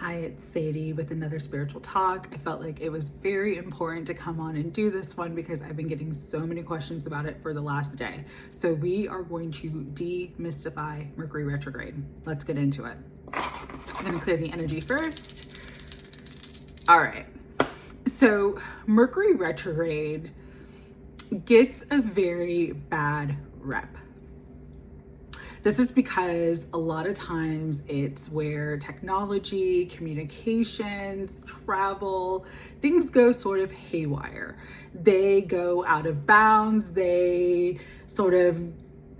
Hi, it's Sadie with another spiritual talk. I felt like it was very important to come on and do this one because I've been getting so many questions about it for the last day. So we are going to demystify Mercury retrograde. Let's get into it. I'm going to clear the energy first. All right. So Mercury retrograde gets a very bad rep. This is because a lot of times it's where technology, communications, travel, things go sort of haywire. They go out of bounds. They sort of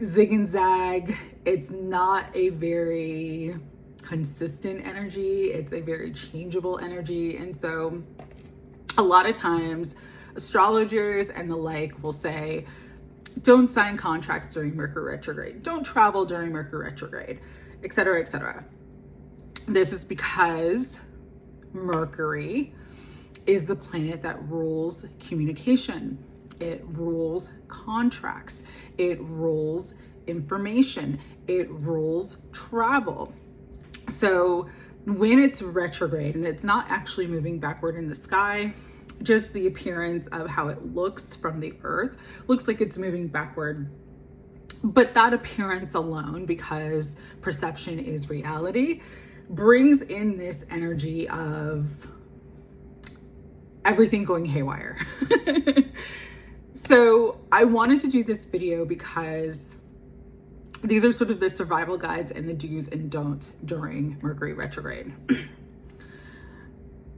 zig and zag. It's not a very consistent energy. It's a very changeable energy. And so a lot of times astrologers and the like will say, don't sign contracts during Mercury retrograde. Don't travel during Mercury retrograde, etc., etc. This is because Mercury is the planet that rules communication. It rules contracts. It rules information. It rules travel. So when it's retrograde and it's not actually moving backward in the sky, just the appearance of how it looks from the earth looks like it's moving backward. But that appearance alone, because perception is reality, brings in this energy of everything going haywire. So I wanted to do this video because these are sort of the survival guides and the do's and don'ts during Mercury retrograde.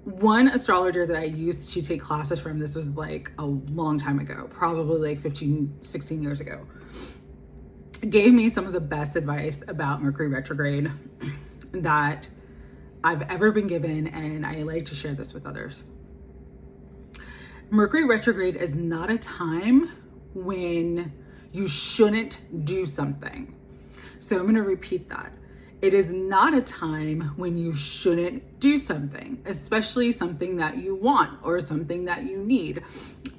One astrologer that I used to take classes from, this was like a long time ago, probably like 15, 16 years ago, gave me some of the best advice about Mercury retrograde that I've ever been given, and I like to share this with others. Mercury retrograde is not a time when you shouldn't do something. So I'm going to repeat that. It is not a time when you shouldn't do something, especially something that you want or something that you need.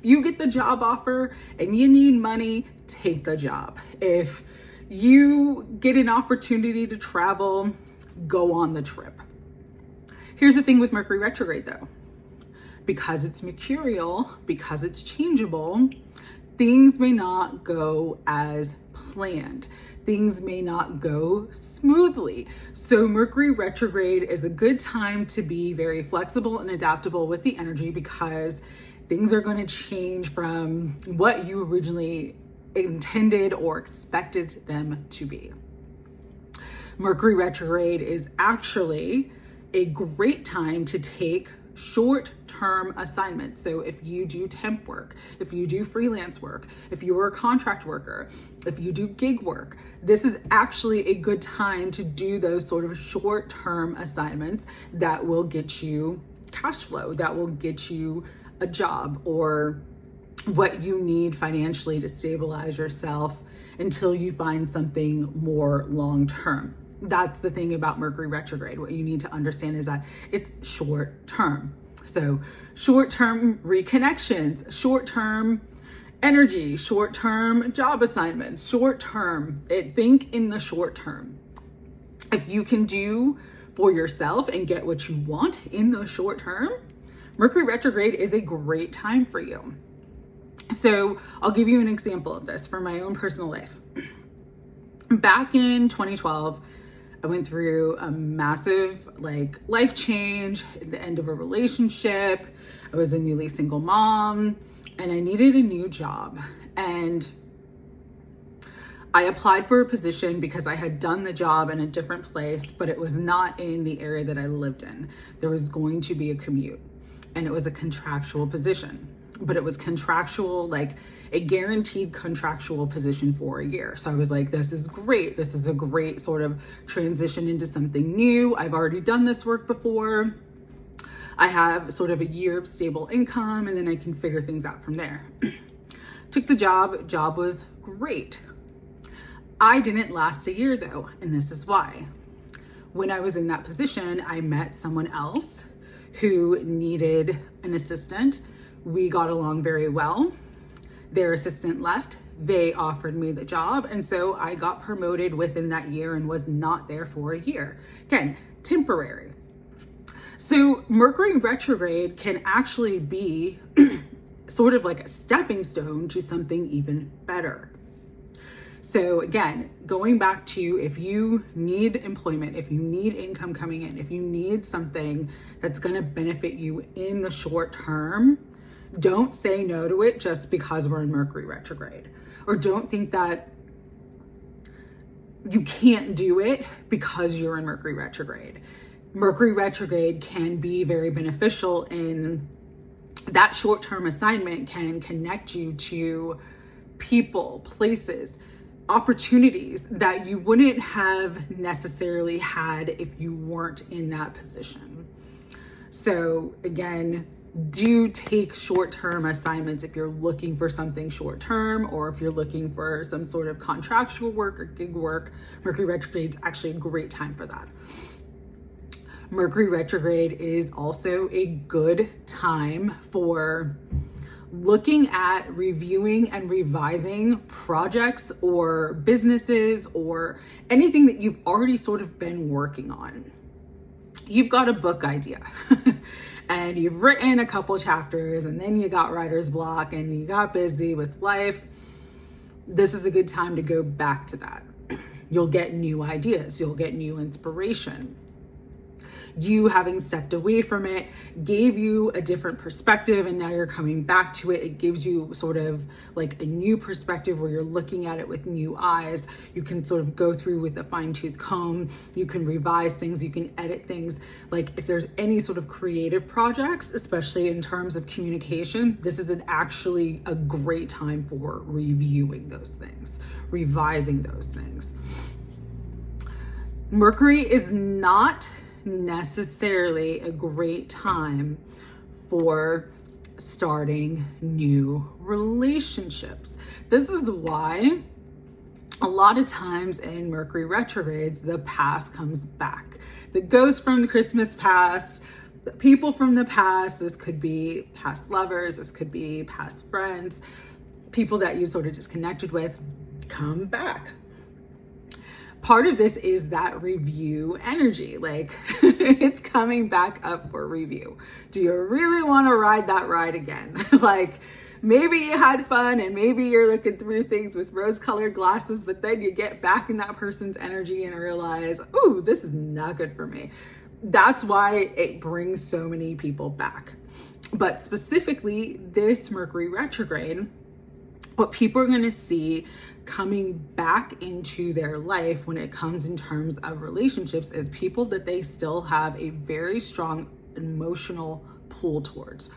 You get the job offer and you need money, take the job. If you get an opportunity to travel, go on the trip. Here's the thing with Mercury retrograde though. Because it's mercurial, because it's changeable, things may not go as planned. Things may not go smoothly. So Mercury retrograde is a good time to be very flexible and adaptable with the energy because things are going to change from what you originally intended or expected them to be. Mercury retrograde is actually a great time to take short-term assignments. So if you do temp work, if you do freelance work, if you are a contract worker, if you do gig work, this is actually a good time to do those sort of short-term assignments that will get you cash flow, that will get you a job or what you need financially to stabilize yourself until you find something more long-term. That's the thing about Mercury retrograde. What you need to understand is that it's short term. So short-term reconnections, short-term energy, short-term job assignments, short-term, think in the short term. If you can do for yourself and get what you want in the short term, Mercury retrograde is a great time for you. So I'll give you an example of this from my own personal life. Back in 2012, I went through a massive life change, the end of a relationship. I was a newly single mom and I needed a new job. And I applied for a position because I had done the job in a different place, but it was not in the area that I lived in. There was going to be a commute and it was a contractual position, but it was contractual, a guaranteed contractual position for a year. So I was like, this is great. This is a great sort of transition into something new. I've already done this work before. I have sort of a year of stable income and then I can figure things out from there. Took the job was great. I didn't last a year though, and this is why. When I was in that position, I met someone else who needed an assistant. We got along very well. Their assistant left, they offered me the job. And so I got promoted within that year and was not there for a year. Again, temporary. So Mercury retrograde can actually be sort of like a stepping stone to something even better. So again, going back to, if you need employment, if you need income coming in, if you need something that's going to benefit you in the short term, don't say no to it just because we're in Mercury retrograde. Or don't think that you can't do it because you're in Mercury retrograde. Mercury retrograde can be very beneficial in that short-term assignment, can connect you to people, places, opportunities that you wouldn't have necessarily had if you weren't in that position. So again, do take short-term assignments if you're looking for something short-term, or if you're looking for some sort of contractual work or gig work. Mercury retrograde is actually a great time for that. Mercury retrograde is also a good time for looking at reviewing and revising projects or businesses or anything that you've already sort of been working on. You've got a book idea and you've written a couple chapters, and then you got writer's block and you got busy with life. This is a good time to go back to that. You'll get new ideas, you'll get new inspiration. You having stepped away from it gave you a different perspective, and now you're coming back to it. It gives you sort of like a new perspective where you're looking at it with new eyes. You can sort of go through with a fine-tooth comb. You can revise things, you can edit things. Like if there's any sort of creative projects, especially in terms of communication, this is actually a great time for reviewing those things, revising those things. Mercury is not necessarily a great time for starting new relationships. This is why a lot of times in Mercury retrogrades, the past comes back. The ghost from the Christmas past, the people from the past, this could be past lovers, this could be past friends, people that you sort of just connected with, come back. Part of this is that review energy, like it's coming back up for review. Do you really want to ride that ride again? Like maybe you had fun and maybe you're looking through things with rose-colored glasses, but then you get back in that person's energy and realize, oh, this is not good for me. That's why it brings so many people back. But specifically this Mercury retrograde, what people are going to see coming back into their life when it comes in terms of relationships is people that they still have a very strong emotional pull towards.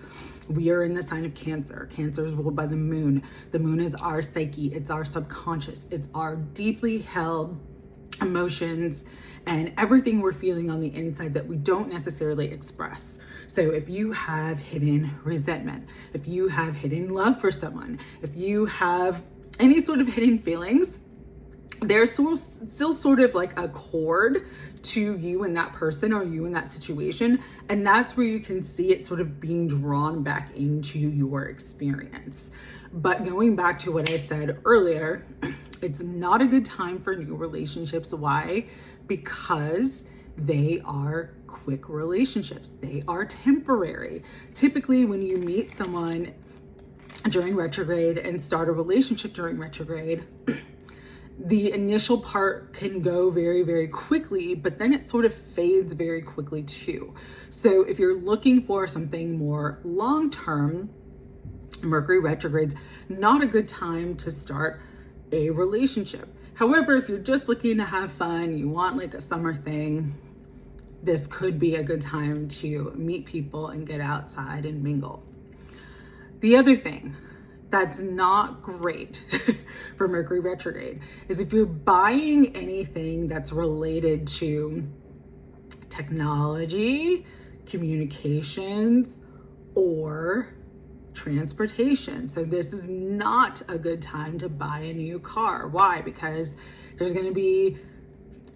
We are in the sign of Cancer. Cancer is ruled by the moon. The moon is our psyche. It's our subconscious. It's our deeply held emotions and everything we're feeling on the inside that we don't necessarily express. So if you have hidden resentment, if you have hidden love for someone, if you have any sort of hidden feelings, there's still sort of like a cord to you and that person or you in that situation. And that's where you can see it sort of being drawn back into your experience. But going back to what I said earlier, it's not a good time for new relationships. Why? Because they are quick relationships. They are temporary. Typically, when you meet someone during retrograde and start a relationship during retrograde, the initial part can go very, very quickly, but then it sort of fades very quickly too. So if you're looking for something more long-term, Mercury retrograde's not a good time to start a relationship. However, if you're just looking to have fun, you want like a summer thing, this could be a good time to meet people and get outside and mingle. The other thing that's not great for Mercury retrograde is if you're buying anything that's related to technology, communications, or transportation. So this is not a good time to buy a new car. Why? Because there's going to be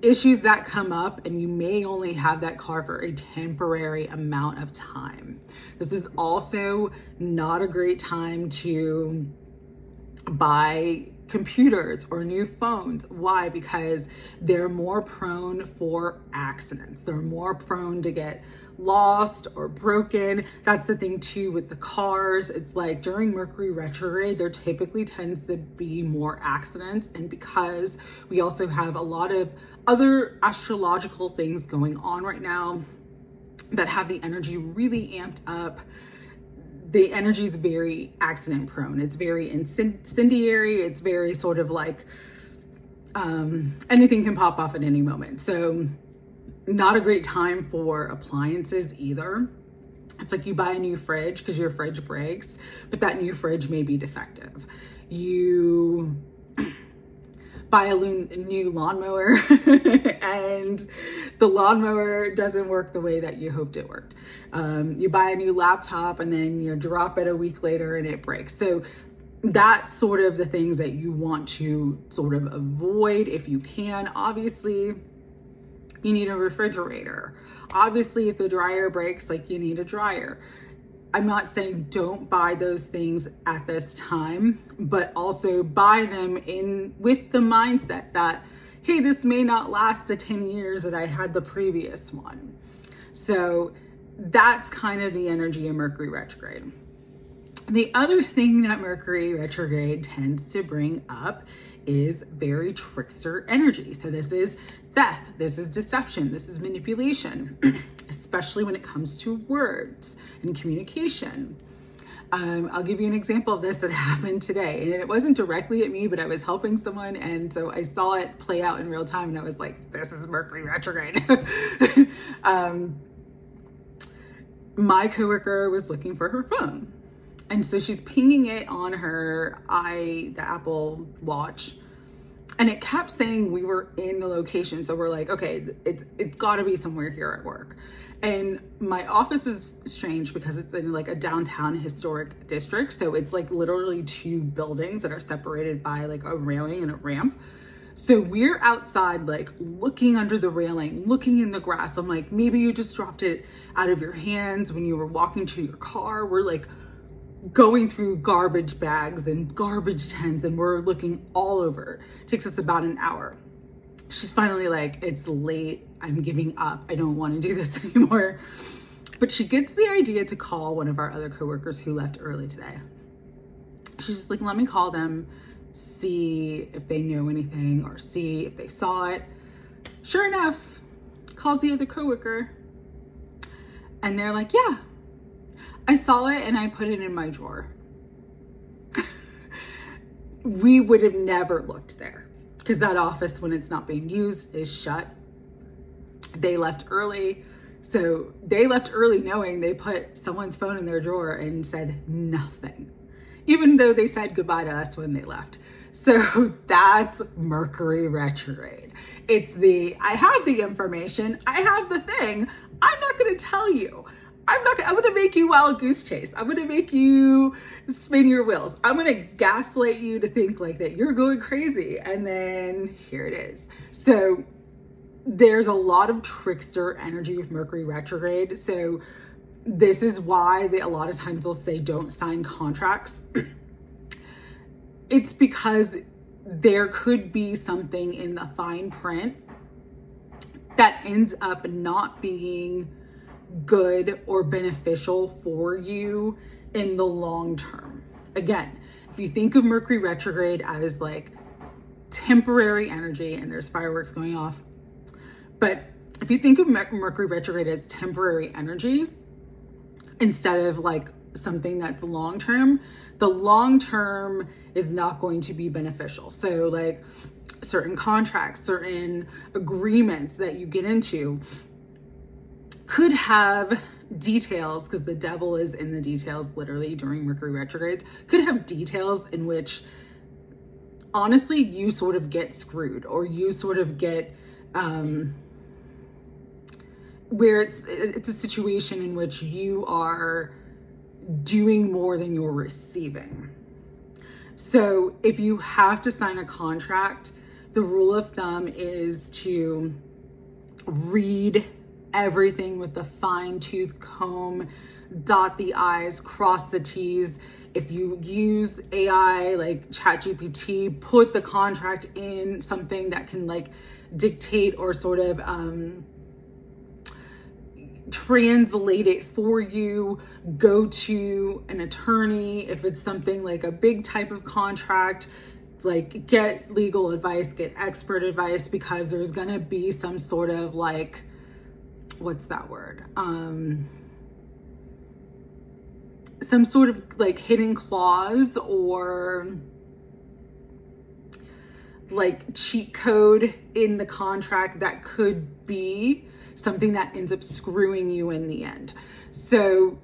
issues that come up and you may only have that car for a temporary amount of time. This is also not a great time to buy computers or new phones. Why? Because they're more prone for accidents. They're more prone to get lost or broken. That's the thing too with the cars. It's like during Mercury retrograde, there typically tends to be more accidents. And because we also have a lot of other astrological things going on right now that have the energy really amped up, the energy is very accident prone. It's very incendiary. It's very sort of like anything can pop off at any moment. So not a great time for appliances either. It's like you buy a new fridge because your fridge breaks, but that new fridge may be defective. You buy a new lawnmower and the lawnmower doesn't work the way that you hoped it worked. You buy a new laptop and then you drop it a week later and it breaks. So that's sort of the things that you want to sort of avoid if you can. Obviously, you need a refrigerator. Obviously, if the dryer breaks, like you need a dryer. I'm not saying don't buy those things at this time, but also buy them with the mindset that, hey, this may not last the 10 years that I had the previous one. So that's kind of the energy of Mercury retrograde. The other thing that Mercury retrograde tends to bring up is very trickster energy. So this is theft, this is deception, this is manipulation, especially when it comes to words and communication. I'll give you an example of this that happened today. And it wasn't directly at me, but I was helping someone. And so I saw it play out in real time and I was like, this is Mercury retrograde. My coworker was looking for her phone. And so she's pinging it on the Apple Watch. And it kept saying we were in the location. So we're like, okay, it's gotta be somewhere here at work. And my office is strange because it's in like a downtown historic district. So it's like literally two buildings that are separated by like a railing and a ramp. So we're outside, like looking under the railing, looking in the grass. I'm like, maybe you just dropped it out of your hands when you were walking to your car. We're like going through garbage bags and garbage tins and we're looking all over. It takes us about an hour. She's finally like, it's late, I'm giving up, I don't want to do this anymore. But she gets the idea to call one of our other coworkers who left early today. She's just like, let me call them, see if they know anything or see if they saw it. Sure enough, calls the other coworker and they're like, yeah, I saw it and I put it in my drawer. We would have never looked there because that office, when it's not being used, is shut. They left early. So they left early knowing they put someone's phone in their drawer and said nothing, even though they said goodbye to us when they left. So that's Mercury retrograde. It's I have the information, I have the thing, I'm not going to tell you. I'm going to make you wild goose chase. I'm going to make you spin your wheels. I'm going to gaslight you to think like that you're going crazy. And then here it is. So there's a lot of trickster energy with Mercury retrograde. So this is why a lot of times they'll say don't sign contracts. It's because there could be something in the fine print that ends up not being good or beneficial for you in the long term. Again, if you think of Mercury retrograde as like temporary energy, and there's fireworks going off, but if you think of Mercury retrograde as temporary energy instead of like something that's long term, the long term is not going to be beneficial. So like certain contracts, certain agreements that you get into could have details, because the devil is in the details literally during Mercury retrogrades, could have details in which honestly you sort of get screwed, or you sort of get where it's a situation in which you are doing more than you're receiving. So if you have to sign a contract, the rule of thumb is to read everything with a fine-tooth comb, dot the I's, cross the T's. If you use AI like ChatGPT, put the contract in something that can like dictate or sort of translate it for you. Go to an attorney if it's something like a big type of contract. Like, get legal advice, get expert advice, because there's gonna be some sort of like, what's that word? Some sort of like hidden clause or like cheat code in the contract that could be something that ends up screwing you in the end. So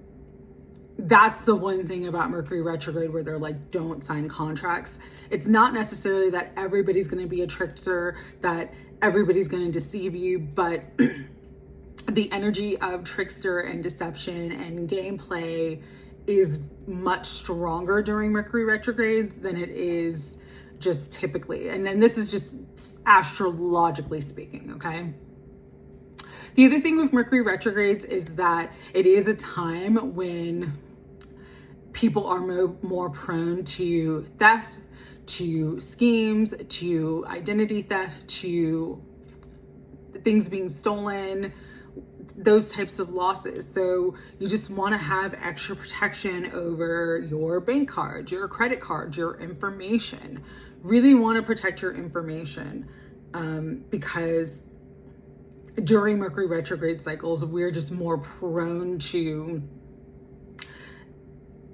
that's the one thing about Mercury retrograde where they're like, don't sign contracts. It's not necessarily that everybody's going to be a trickster, that everybody's going to deceive you, but the energy of trickster and deception and gameplay is much stronger during Mercury retrogrades than it is just typically. And then this is just astrologically speaking, okay? The other thing with Mercury retrogrades is that it is a time when people are more prone to theft, to schemes, to identity theft, to things being stolen, those types of losses. So you just want to have extra protection over your bank card, your credit card, your information. Really want to protect your information because during Mercury retrograde cycles, we're just more prone to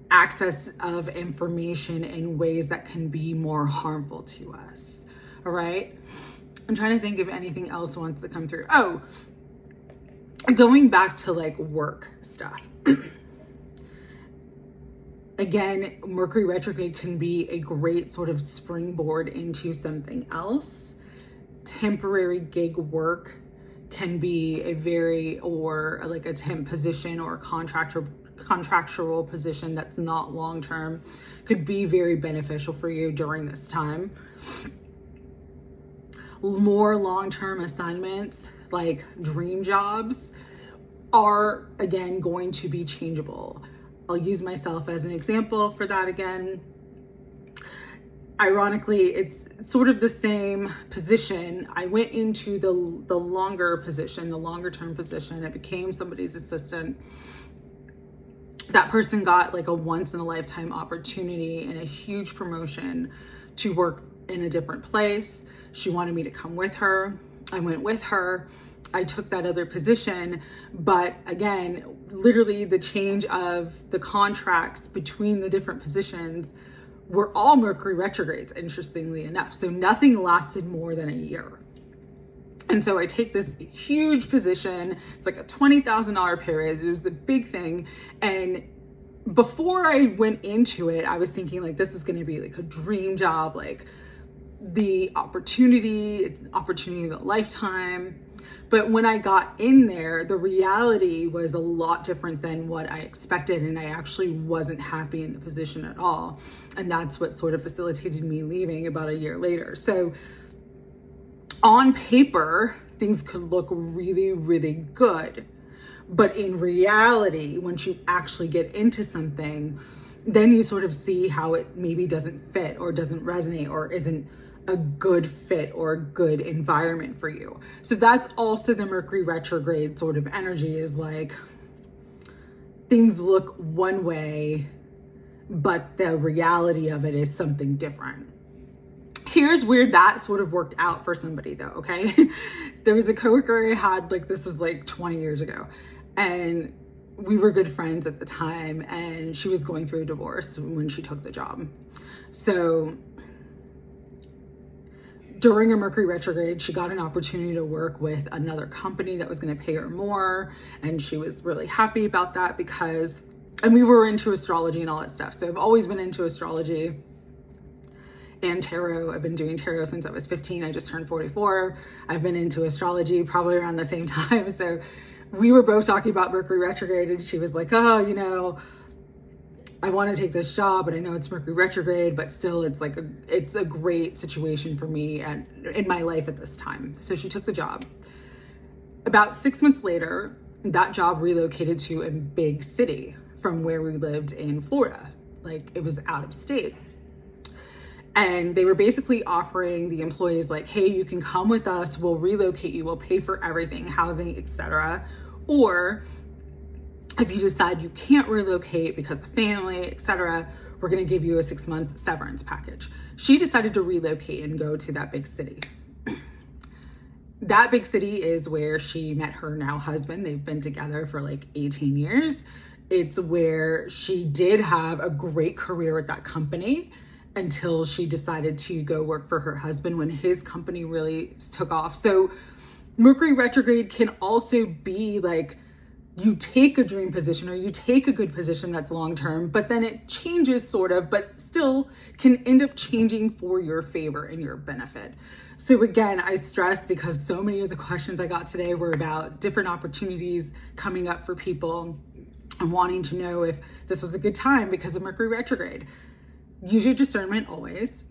access of information in ways that can be more harmful to us. All right. I'm trying to think if anything else wants to come through. Oh, going back to like work stuff. Again, Mercury retrograde can be a great sort of springboard into something else. Temporary gig work can be or like a temp position or a contractual position that's not long-term, could be very beneficial for you during this time. More long-term assignments, like dream jobs, are again going to be changeable. I'll use myself as an example for that again. Ironically, it's sort of the same position. I went into the longer position, the longer term position. I became somebody's assistant. That person got like a once in a lifetime opportunity and a huge promotion to work in a different place. She wanted me to come with her. I went with her. I took that other position, but again, literally the change of the contracts between the different positions were all Mercury retrogrades, interestingly enough. So nothing lasted more than a year. And so I take this huge position. It's like a $20,000 pay raise. It was a big thing. And before I went into it, I was thinking like, this is going to be like a dream job, like the opportunity, it's an opportunity of a lifetime. But when I got in there, the reality was a lot different than what I expected. And I actually wasn't happy in the position at all. And that's what sort of facilitated me leaving about a year later. So on paper, things could look really, really good. But in reality, once you actually get into something, then you sort of see how it maybe doesn't fit or doesn't resonate or isn't a good fit or a good environment for you. So that's also the Mercury retrograde sort of energy, is like things look one way, but the reality of it is something different. Here's where that sort of worked out for somebody though, okay? There was a coworker I had, like this was like 20 years ago, and we were good friends at the time, and she was going through a divorce when she took the job. So during a Mercury retrograde, she got an opportunity to work with another company that was going to pay her more. And she was really happy about that and we were into astrology and all that stuff. So I've always been into astrology and tarot. I've been doing tarot since I was 15. I just turned 44. I've been into astrology probably around the same time. So we were both talking about Mercury retrograde, and she was like, oh, I want to take this job, but I know it's Mercury retrograde, but still it's a great situation for me in my life at this time. So she took the job. About 6 months later, that job relocated to a big city from where we lived in Florida, like it was out of state. And they were basically offering the employees like, hey, you can come with us, we'll relocate you, we'll pay for everything, housing, etc. Or if you decide you can't relocate because of family, etc., we're gonna give you a 6-month severance package. She decided to relocate and go to that big city. That big city is where she met her now husband. They've been together for like 18 years. It's where she did have a great career at that company until she decided to go work for her husband when his company really took off. So Mercury retrograde can also be like, you take a dream position or you take a good position that's long-term, but then it changes sort of, but still can end up changing for your favor and your benefit. So again, I stress because so many of the questions I got today were about different opportunities coming up for people and wanting to know if this was a good time because of Mercury retrograde. Use your discernment always.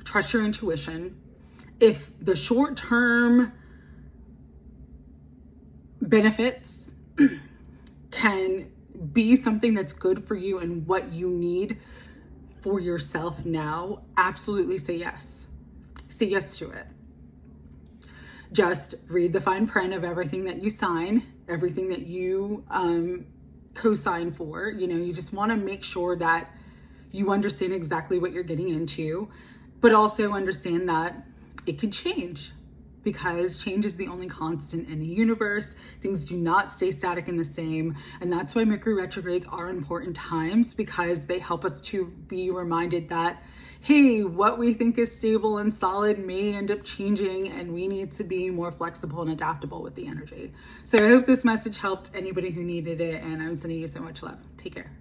Trust your intuition. If the short-term benefits can be something that's good for you and what you need for yourself now, absolutely say yes. Say yes to it. Just read the fine print of everything that you sign, everything that you co-sign for. You know, you just want to make sure that you understand exactly what you're getting into, but also understand that it can change because change is the only constant in the universe. Things do not stay static and the same. And that's why Mercury retrogrades are important times, because they help us to be reminded that, hey, what we think is stable and solid may end up changing, and we need to be more flexible and adaptable with the energy. So I hope this message helped anybody who needed it, and I'm sending you so much love. Take care.